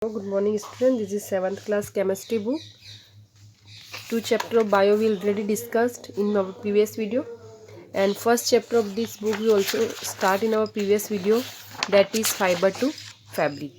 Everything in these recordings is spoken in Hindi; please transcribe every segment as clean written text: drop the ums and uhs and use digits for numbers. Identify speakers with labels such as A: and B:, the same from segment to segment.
A: Good morning student, this is 7th class chemistry book. Two chapter of bio we already discussed in our previous video, and first chapter of this book we also start in our previous video, that is fiber to fabric.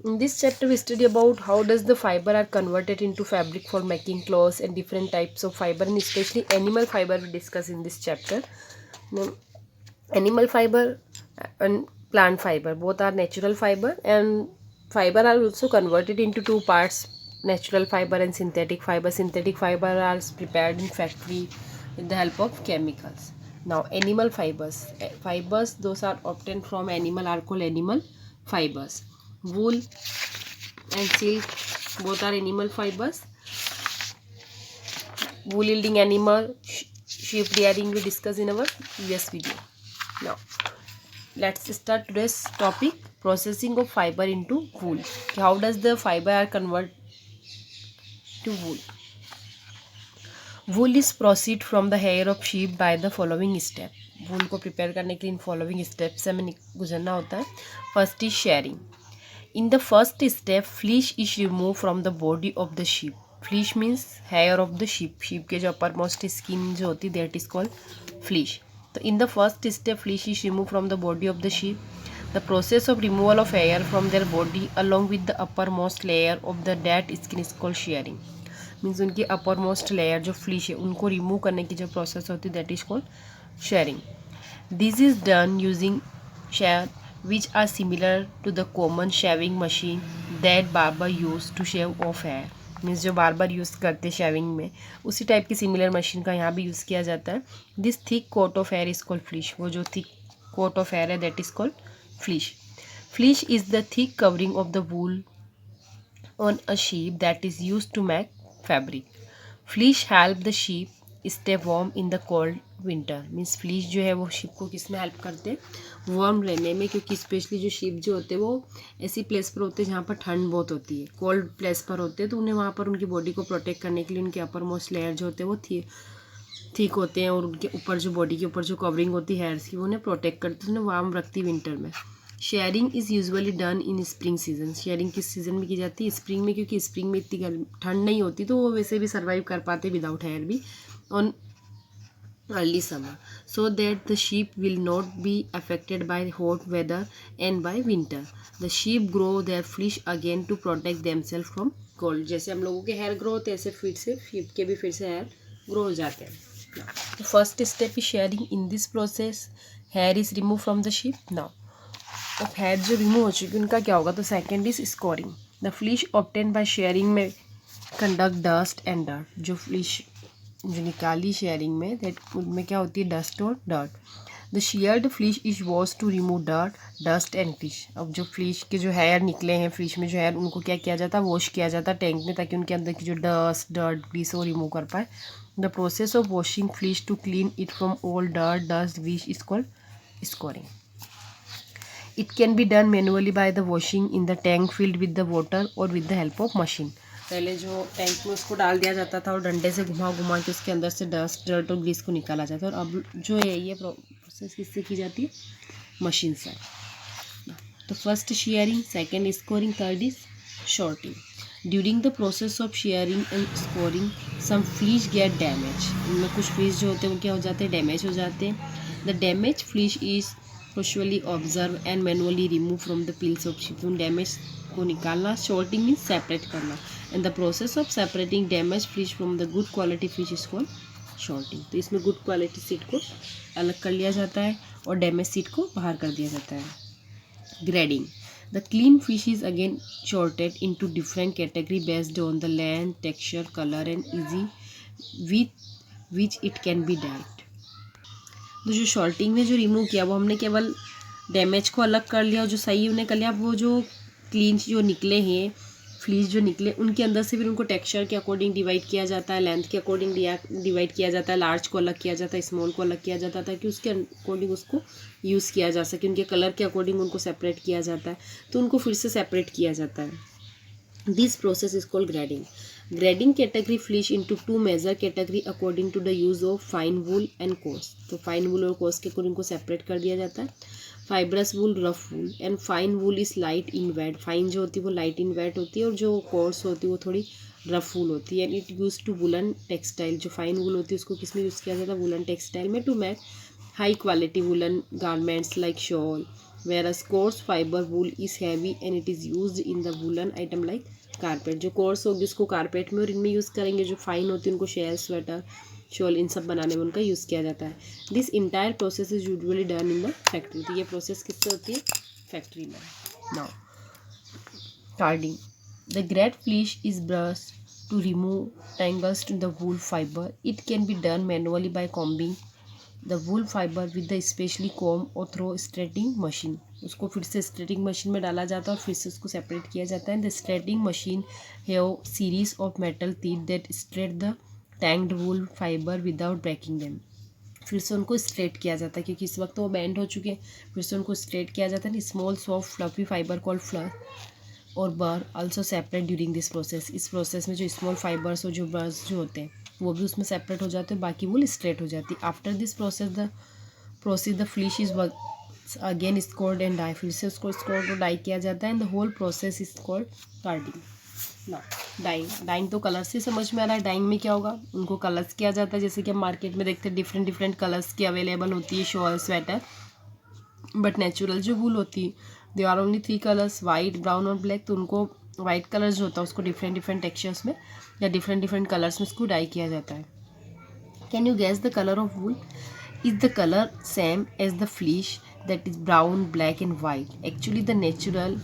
A: In this chapter we study about how does the fiber are converted into fabric for making clothes and different types of fiber, and especially animal fiber we discuss in this chapter. Now, animal fiber and plant fiber both are natural fiber, and fiber are also converted into two parts, natural fiber and synthetic fiber. Synthetic fiber are prepared in factory with the help of chemicals. Now animal fibers those are obtained from animal are called animal fibers. Wool and silk both are animal fibers. Wool yielding animal, sheep rearing we discussed in our previous video. Now let's start today's topic, processing of fiber into wool. How does the fiber are converted to wool? Wool is proceed from the hair of sheep by the following step. वूल को प्रिपेयर करने के लिए इन फॉलोइंग स्टेप से हमें गुजरना होता है. First is shearing. In the first step fleece is remove from the body of the sheep. Fleece means hair of the sheep. Sheep के जो अपर मोस्ट स्किन जो होती है that is called fleece. So in the first step, fleece is removed from the body of the sheep. The process of removal of hair from their body along with the uppermost layer of the dead skin is called shearing. Means उनकी uppermost layer जो fleece है उनको remove करने की जो process होती है that is called shearing. This is done using shears which are similar to the common shaving machine that barber use to shave off hair. Means जो बार यूज़ करते शेविंग में उसी टाइप की सिमिलर मशीन का यहाँ भी यूज़ किया जाता है. This thick coat of hair is called fleece. वो जो थिक कोट ऑफ हेयर है that is called fleece. Fleece is the thick covering of the wool on a sheep that is use to make fabric. Fleece help the sheep stay warm in the cold winter. Means fleece जो है वो शीप को किस में हेल्प करते हैं, वार्म रहने में, क्योंकि स्पेशली जो शीप जो होते हैं वो ऐसी प्लेस पर होते हैं जहाँ पर ठंड बहुत होती है, कोल्ड प्लेस पर होते हैं, तो उन्हें वहाँ पर उनकी बॉडी को प्रोटेक्ट करने के लिए उनके अपर मोस्ट लेयर जो होते हैं वो थिक होते हैं, और उनके ऊपर जो बॉडी के ऊपर जो कवरिंग होती है हेयर्स की वो उन्हें प्रोटेक्ट करती है, उन्हें वार्म रखती है विंटर में. Sharing is usually done in spring season. Sharing किस सीजन में की जाती है, स्प्रिंग में, क्योंकि स्प्रिंग में इतनी ठंड नहीं होती तो वो वैसे भी सर्वाइव कर पाते विदाउट हेयर भी on early summer, so that the sheep will not be affected by hot weather and by winter. The sheep grow their fleece again to protect themselves from cold. जैसे हम लोगों के हेयर ग्रो होते हैं ऐसे फिर से शीप के भी फिर से हेयर ग्रो हो जाते हैं. First step is shearing. In this process hair is remove from the sheep. Now अब हेयर जो रिमूव हो चुकी उनका क्या होगा, तो second is scouring. The fleece obtain by shearing में कंडक्ट डस्ट एंड डर्ट. जो फ्लीश जो निकाली शेयरिंग में दैट उनमें क्या होती है, डस्ट और dirt. The sheared fleece is wash to remove dirt dust and fish. अब जो फ्लीश के जो हेयर निकले हैं फ्लीश में जो हेयर उनको क्या किया जाता है, वॉश किया जाता है टैंक में, ताकि उनके अंदर की जो डस्ट डर्ट ग्रीस वो रिमूव कर पाए. The process of washing fleece to clean it from all dirt dust grease is called scouring. It can be done manually by the washing in the tank filled with the water और with the help of machine. पहले जो टैंक में उसको डाल दिया जाता था और डंडे से घुमा घुमा के उसके अंदर से डस्ट डर्ट और ग्रीस को निकाला जाता है, और अब जो है ये प्रोसेस किससे की जाती है, मशीन से. तो first shearing, second scouring, third is sorting. During the process of shearing and scouring some fleece get damage. इनमें कुछ फ्लीश जो होते हैं वो क्या हो जाते हैं, डैमेज हो जाते हैं. The damage fleece is usually observe and manually remove from the peels of sheep. उन डैमेज को निकालना. शॉर्टिंग मीन्स सेपरेट करना. And the process of separating damage fish from the good quality fish is called sorting. तो इसमें गुड क्वालिटी सीड को अलग कर लिया जाता है और डैमेज सीड को बाहर कर दिया जाता है. Grading. The clean fish is again shorted into different category based on the length, texture, colour and easy with which it can B diet. तो जो शॉर्टिंग में जो रिमूव किया वो हमने केवल डैमेज को अलग कर लिया और जो सही उन्हें कर लिया. वो जो क्लीन जो निकले हैं फ्लीस जो निकले उनके अंदर से फिर उनको टेक्सचर के अकॉर्डिंग डिवाइड किया जाता है, लेंथ के अकॉर्डिंग डिवाइड किया जाता है, लार्ज को अलग किया जाता है, स्मॉल को अलग किया जाता है, ताकि उसके अकॉर्डिंग उसको यूज़ किया जा सके. उनके कलर के अकॉर्डिंग उनको सेपरेट किया जाता है, तो उनको फिर से सेपरेट किया जाता है. This process is called grading. Grading category fleece into two major category according to the use of fine wool and coarse. तो फाइन वूल और कोर्स के अकॉर्डिंग को सेपरेट कर दिया जाता है. Fibrous wool rough wool and fine wool is light in weight. Fine जो होती है वो लाइट इन वेट होती है और जो कोर्स होती है वो थोड़ी रफ वूल होती है। And it use to woollen textile. जो फाइन वूल होती है उसको किस में यूज़ किया जाता है? वुलन टेक्सटाइल में, to make high quality woollen garments like shawl. whereas coarse fiber wool is heavy and it is used in the woolen item like carpet. जो कोर्स होगी उसको कारपेट में और इनमें यूज़ करेंगे। जो फाइन होती है उनको शेल, स्वेटर, शॉल इन सब बनाने में उनका यूज़ किया जाता है। This entire process is usually done in the factory. तो ये प्रोसेस किससे होती है? फैक्ट्री में। Now carding. The great fleece is brush to remove tangles in the wool fiber. It can be done manually by combing the wool fiber with the specially comb or through straightening machine. उसको फिर से स्ट्रेटिंग मशीन में डाला जाता है और फिर से उसको सेपरेट किया जाता है। The straightening machine have series of metal teeth that straight the tangled wool fiber without breaking them. फिर से उनको स्ट्रेट किया जाता है क्योंकि इस वक्त वो बेंड हो चुके हैं। फिर से उनको स्ट्रेट किया जाता है। Small soft fluffy fibre called flower और बर also separate during this process. इस प्रोसेस में जो स्मॉल फाइबर्स और जो बर्स जो होते हैं वो भी उसमें सेपरेट हो जाते हैं, बाकी वूल स्ट्रेट हो जाती है। After this process the fleece is again scoured and dye. फिर से उसको स्कोर्ड और डाई किया जाता है and the whole process is called carding. ना डाइंग। डाइंग तो कलर से समझ में आ रहा है। डाइंग में क्या होगा? उनको कलर्स किया जाता है। जैसे कि हम मार्केट में देखते हैं डिफरेंट डिफरेंट कलर्स की अवेलेबल होती है शॉल, स्वेटर। बट नेचुरल जो वूल होती है they are only 3 colours, white, brown और ब्लैक। तो उनको वाइट कलर जो होता है उसको डिफरेंट डिफरेंट टेक्सचर्स में या डिफरेंट डिफरेंट कलर्स में उसको डाई किया जाता है। Can you guess the colour of wool? Is the colour same as the fleece that is brown, black and white? Actually the natural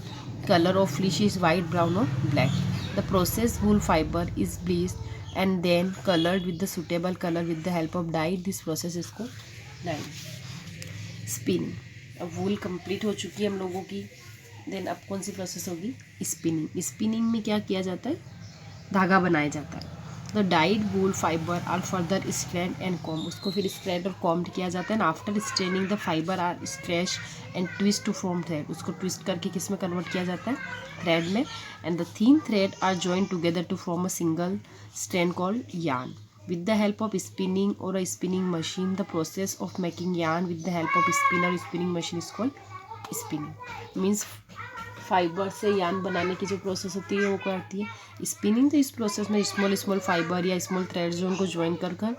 A: colour of fleece is white, brown और black. The process wool fiber is bleached and then coloured with the suitable colour with the help of dye. This process is को डाइंग। स्पिनिंग। अब वूल कंप्लीट हो चुकी है हम लोगों की। देन अब कौन सी प्रोसेस होगी? स्पिनिंग। स्पिनिंग में क्या किया जाता है? धागा बनाया जाता है। The dyed wool fibre are further strand and comb. उसको फिर स्ट्रेंड और कॉम्ड किया जाता है। And after straining the fibre are stretch and twist to form thread. उसको ट्विस्ट करके किस में कन्वर्ट किया जाता है? थ्रेड में। And the thin thread are joined together to form a single strand called yarn. With the help of spinning or a spinning machine, the process of making yarn with the help of spinner or spinning machine is called spinning. Means fibre से यार्न बनाने की जो प्रोसेस होती है वो करती है स्पिनिंग। तो इस प्रोसेस में स्मॉल स्मॉल फाइबर या स्मॉल थ्रेड जो उनको ज्वाइन कर कर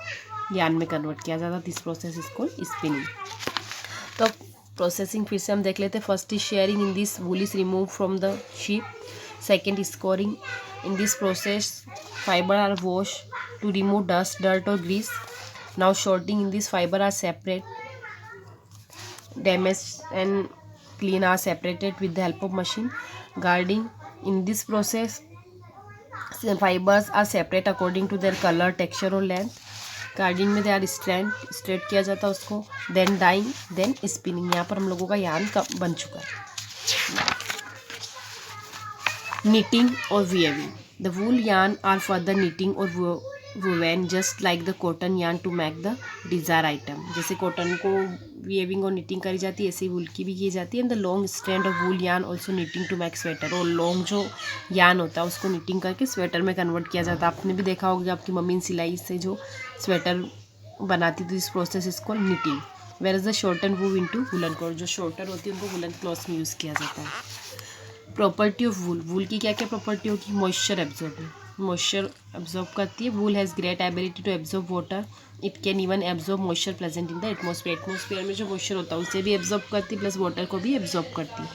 A: यार्न में कन्वर्ट किया जाता है। This process is called spinning. तो प्रोसेसिंग फिर से हम देख लेते हैं। First is shearing. In this wool is remove from the sheep. Second is scouring. In this process fibre are wash to remove dust, dirt or grease. Now sorting. In this fiber are separate. Damaged and clean are separated with the help of machine. Guarding. In this process fibers are separate according to their color, texture और length. Guarding में they are straight किया जाता है उसको. Then dyeing, then spinning. यहाँ पर हम लोगों का yarn बन चुका है। Knitting और weaving. The wool yarn are further knitting or woven just like the cotton yarn to make the desired item. जैसे कॉटन को weaving और knitting करी जाती है ऐसे ही वूल की भी की जाती है। And the long strand of wool yarn also knitting to make sweater. और लॉन्ग जो yarn होता है उसको knitting करके स्वेटर में कन्वर्ट किया जाता है। आपने भी देखा होगा कि आपकी मम्मी सिलाई से जो स्वेटर बनाती थी। इस प्रोसेस इसको knitting. Whereas the shorten wool into woolen cloth. जो शॉर्टर होती है उनको वुलन क्लॉथ में यूज़ किया जाता है। Property of wool. वूल की क्या क्या प्रॉपर्टी होगी? Moisture absorbing. मॉइस्चर एब्जॉर्ब करती है। Wool has great ability to absorb water. It can even absorb moisture present in the atmosphere. Atmosphere में जो मॉइस्चर होता है उसे भी एब्जॉर्ब करती है प्लस वाटर को भी एब्जॉर्ब करती है।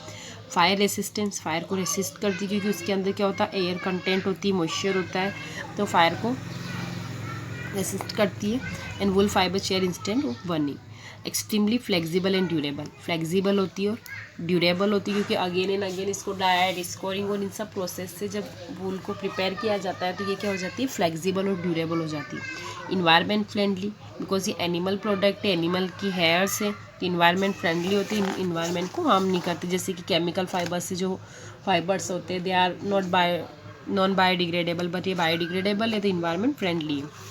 A: Fire resistance. फायर को रेसिस्ट करती है क्योंकि उसके अंदर क्या होता है? एयर कंटेंट होती है, मॉइस्चर होता है तो फायर को रेसिस्ट करती है। And wool fibre share instant of burning. Extremely flexible and durable. Flexible होती है और ड्यूरेबल होती है क्योंकि अगेन एंड अगेन इसको डाइड, स्कोरिंग और इन सब प्रोसेस से जब वूल को प्रिपेयर किया जाता है तो ये क्या हो जाती है? फ्लेक्सिबल और ड्यूरेबल हो जाती है। इन्वायरमेंट फ्रेंडली बिकॉज ये एनिमल प्रोडक्ट है, एनिमल की हेयर्स है तो इन्वायरमेंट फ्रेंडली होती है, इन्वायरमेंट को हार्म नहीं करती। जैसे कि केमिकल फाइबर से जो फाइबर्स होते हैं they are non biodegradable, but ये बायोडिग्रेडेबल है तो इन्वायरमेंट फ्रेंडली है।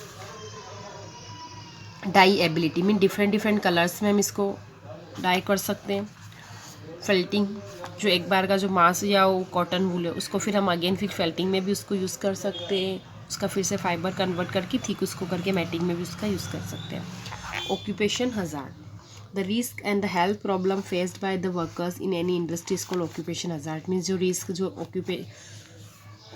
A: Dye ability mean different different colours में हम इसको डाई कर सकते हैं। फेल्टिंग, जो एक बार का जो मांस या वो कॉटन वूल है उसको फिर हम अगेन फिर फेल्टिंग में भी उसको यूज़ कर सकते हैं। उसका फिर से फाइबर कन्वर्ट करके ठीक उसको करके मैटिंग में भी उसका यूज़ कर सकते हैं। Occupation hazard. The risk and the health problem faced by the workers in any industry is called occupation hazard. Means जो रिस्क जो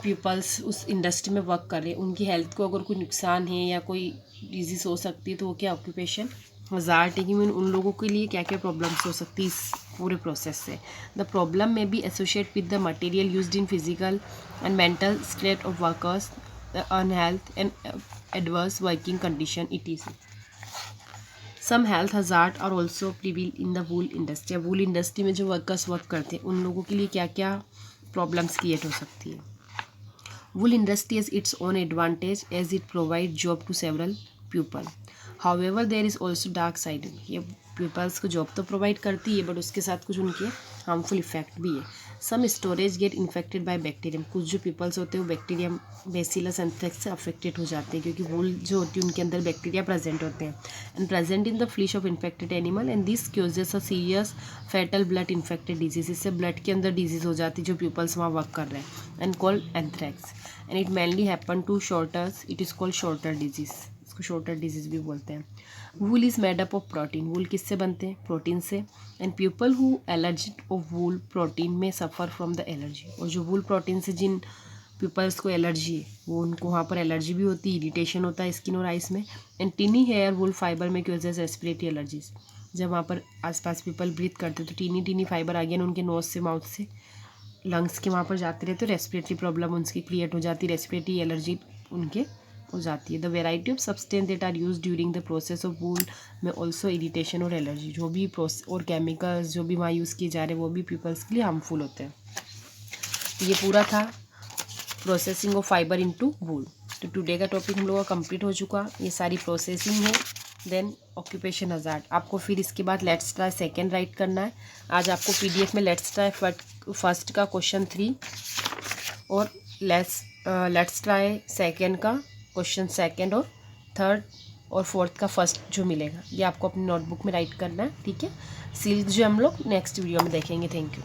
A: पीपल्स उस इंडस्ट्री में वर्क कर रहे हैं उनकी हेल्थ को अगर कोई नुकसान है या कोई डिजीज़ हो सकती है तो वो क्या ऑक्यूपेशन हजार्ड है कि मीन उन लोगों के लिए क्या क्या प्रॉब्लम्स हो सकती है इस पूरे प्रोसेस से। द प्रॉब्लम में be associate with the material used in physical and mental state of workers, the unhealth and adverse working condition etc. Some health hazard are also prevail in the wool industry. Wool industry में जो वर्कर्स वर्क करते हैं उन लोगों के लिए क्या क्या प्रॉब्लम्स क्रिएट हो सकती है। वूल industry has its own advantage as it provides job to several people. However, there is also dark side. ये पीपल्स को जॉब तो प्रोवाइड करती है बट उसके साथ कुछ उनके हार्मफुल इफेक्ट भी है। Some storage get infected by bacterium. कुछ जो पीपल्स होते हैं वो बैक्टीरियम बेसिलस एंथ्रेक्स से अफेक्टेड हो जाते हैं क्योंकि वूल जो होती है उनके अंदर बैक्टीरिया प्रेजेंट होते हैं and present in the flesh of infected animal and this causes a serious fatal blood infected disease. इससे ब्लड के अंदर डिजीज हो जाती है जो पीपल्स वहाँ वर्क कर रहे हैं and called anthrax and it mainly happen to sorters. It is called sorter disease. इसको शॉर्टर डिजीज भी बोलते हैं। Wool is made up of protein. Wool किससे बनते हैं? प्रोटीन से। And people who allergic of wool protein में सफ़र फ्रॉम द एलर्जी। और जो वूल प्रोटीन से जिन पीपल्स को एलर्जी है वो उनको वहाँ पर एलर्जी भी होती है, इरिटेशन होता है स्किन और आइस में। And tiny hair wool fibre में क्यों जैसे रेस्पिरेटरी एलर्जीज। जब वहाँ पर आसपास पीपल ब्रीथ करते तो टीनी टीनी फाइबर आ गया उनके नोज से माउथ से लंग्स के वहाँ पर जाते रहे तो रेस्पिरेटरी प्रॉब्लम उनकी क्रिएट हो जाती है, रेस्पिरेटरी एलर्जी उनके हो जाती है। The variety of substance that are use during the process of wool में ऑल्सो इरिटेशन और एलर्जी। जो भी प्रोसेस और केमिकल्स जो भी वहाँ यूज़ किए जा रहे हैं वो भी पीपल्स के लिए हार्मफुल होते हैं। ये पूरा था प्रोसेसिंग ऑफ फाइबर इनटू वूल। तो टुडे का टॉपिक हम लोग का कंप्लीट हो चुका। ये सारी प्रोसेसिंग है। Then occupation hazard. आपको फिर इसके बाद लेट्स ट्राई सेकेंड राइट करना है। आज आपको पीडीएफ में लेट्स ट्राई फर्स्ट का क्वेश्चन 3 और लेट्स ट्राई सेकेंड का क्वेश्चन सेकेंड और थर्ड और फोर्थ का फर्स्ट जो मिलेगा ये आपको अपनी नोटबुक में राइट करना है। ठीक है। सिल्क जो हम लोग नेक्स्ट वीडियो में देखेंगे। Thank you.